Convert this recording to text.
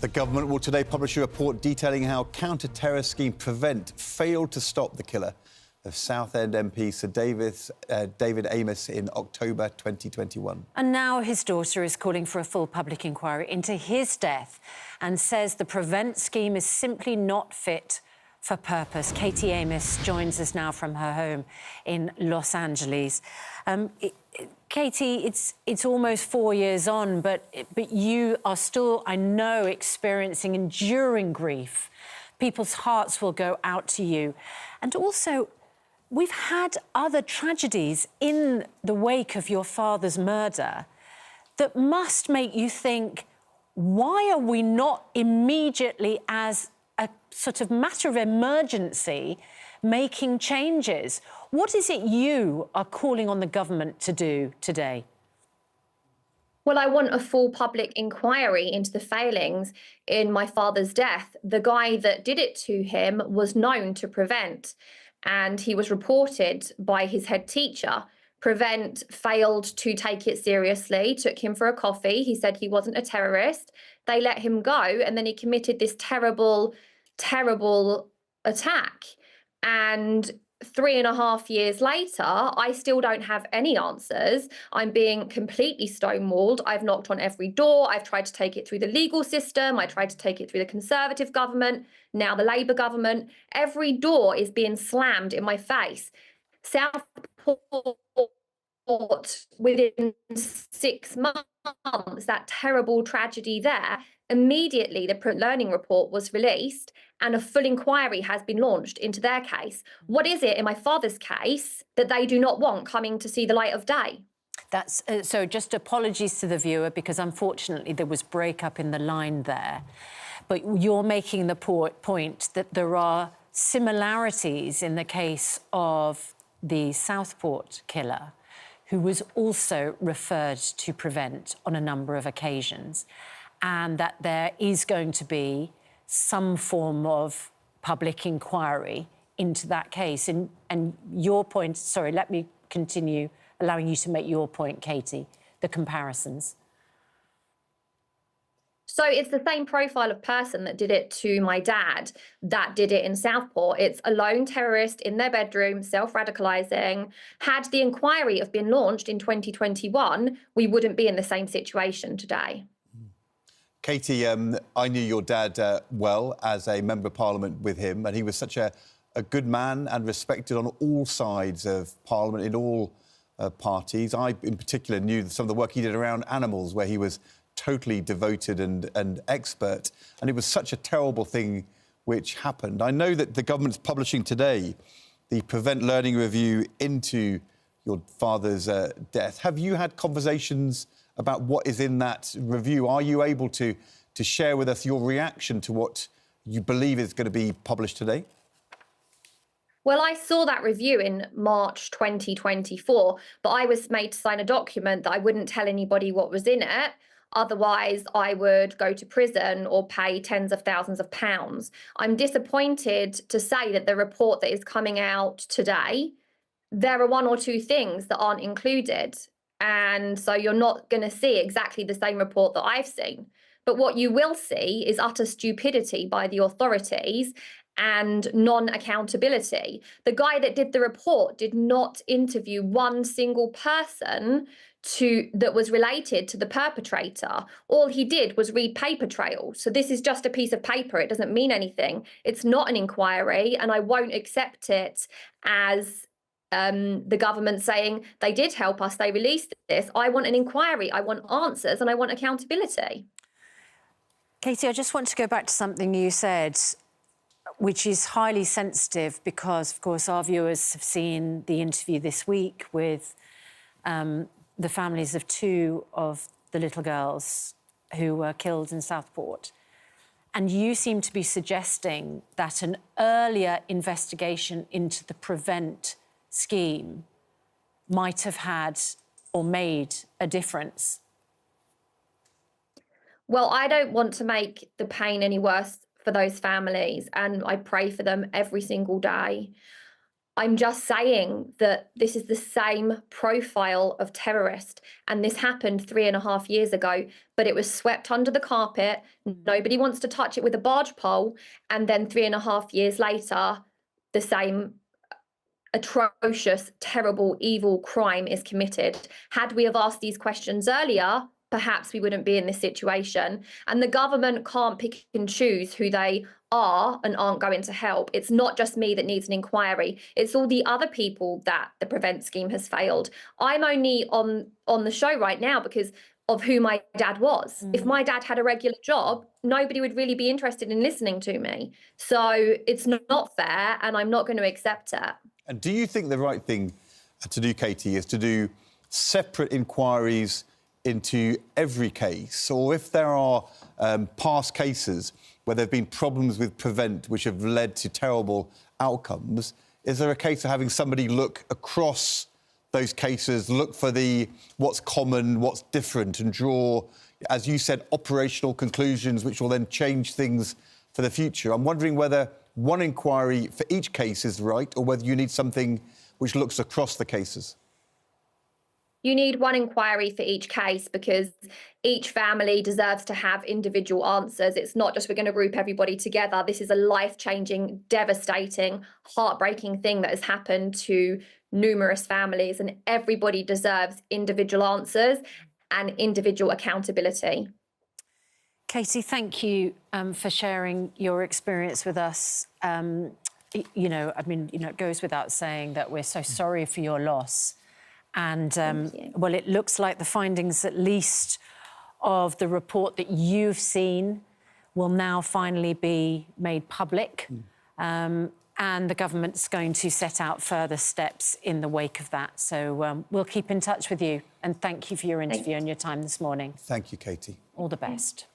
The government will today publish a report detailing how counter-terror scheme Prevent failed to stop the killer of Southend MP Sir David Amess in October 2021. And now his daughter is calling for a full public inquiry into his death and says the Prevent scheme is simply not fit for purpose. Katie Amess joins us now from her home in Los Angeles. Katie, it's almost 4 years on, but you are still, I know, experiencing enduring grief. People's hearts will go out to you. And also, we've had other tragedies in the wake of your father's murder that must make you think, why are we not immediately, as a sort of matter of emergency, making changes? What is it you are calling on the government to do today? Well, I want a full public inquiry into the failings in my father's death. The guy that did it to him was known to Prevent, and he was reported by his head teacher. Prevent failed to take it seriously, took him for a coffee. He said he wasn't a terrorist. They let him go, and then he committed this terrible, terrible attack. And 3.5 years later, I still don't have any answers. I'm being completely stonewalled. I've knocked on every door. I've tried to take it through the legal system. I tried to take it through the Conservative government, now the Labour government. Every door is being slammed in my face. Southport, within 6 months, that terrible tragedy there, immediately the learning report was released and a full inquiry has been launched into their case. What is it in my father's case that they do not want coming to see the light of day? That's so just apologies to the viewer, because unfortunately there was breakup in the line there. But you're making the point that there are similarities in the case of the Southport killer, who was also referred to Prevent on a number of occasions, and that there is going to be some form of public inquiry into that case. And your point, sorry, let me continue allowing you to make your point, Katie, the comparisons. So it's the same profile of person that did it to my dad that did it in Southport. It's a lone terrorist in their bedroom, self-radicalising. Had the inquiry have been launched in 2021, we wouldn't be in the same situation today. Katie, I knew your dad well as a Member of Parliament with him, and he was such a good man and respected on all sides of Parliament, in all parties. I, in particular, knew some of the work he did around animals, where he was totally devoted and expert. And it was such a terrible thing which happened. I know that the government's publishing today the Prevent Learning Review into your father's death. Have you had conversations about what is in that review? Are you able to share with us your reaction to what you believe is going to be published today? Well, I saw that review in March 2024, but I was made to sign a document that I wouldn't tell anybody what was in it. Otherwise, I would go to prison or pay tens of thousands of pounds. I'm disappointed to say that the report that is coming out today, there are 1 or 2 things that aren't included. And so you're not going to see exactly the same report that I've seen. But what you will see is utter stupidity by the authorities and non-accountability. The guy that did the report did not interview one single person that was related to the perpetrator. All he did was read paper trails. So this is just a piece of paper. It doesn't mean anything. It's not an inquiry, and I won't accept it as the government saying they did help us, they released this. I want an inquiry, I want answers, and I want accountability. Katie, I just want to go back to something you said, which is highly sensitive, because, of course, our viewers have seen the interview this week with the families of 2 of the little girls who were killed in Southport. And you seem to be suggesting that an earlier investigation into the Prevent scheme might have had or made a difference. Well, I don't want to make the pain any worse for those families, and I pray for them every single day. I'm just saying that this is the same profile of terrorist, and this happened 3.5 years ago, but it was swept under the carpet. Nobody wants to touch it with a barge pole, and then 3.5 years later, the same atrocious, terrible, evil crime is committed. Had we have asked these questions earlier, perhaps we wouldn't be in this situation. And the government can't pick and choose who they are and aren't going to help. It's not just me that needs an inquiry. It's all the other people that the Prevent scheme has failed. I'm only on the show right now because of who my dad was. If my dad had a regular job, nobody would really be interested in listening to me. So it's not fair, and I'm not going to accept it. And do you think the right thing to do, Katie, is to do separate inquiries into every case? Or if there are past cases where there have been problems with Prevent which have led to terrible outcomes, is there a case of having somebody look across those cases, look for what's common, what's different, and draw, as you said, operational conclusions which will then change things for the future? I'm wondering whether one inquiry for each case is right, or whether you need something which looks across the cases. You need one inquiry for each case because each family deserves to have individual answers. It's not just we're going to group everybody together. This is a life-changing, devastating, heartbreaking thing that has happened to numerous families, and everybody deserves individual answers and individual accountability. Katie, thank you for sharing your experience with us. It goes without saying that we're so sorry for your loss. And, well, it looks like the findings, at least, of the report that you've seen will now finally be made public. And the government's going to set out further steps in the wake of that. So we'll keep in touch with you. And thank you for your interview and your time this morning. Thank you, Katie. All the best.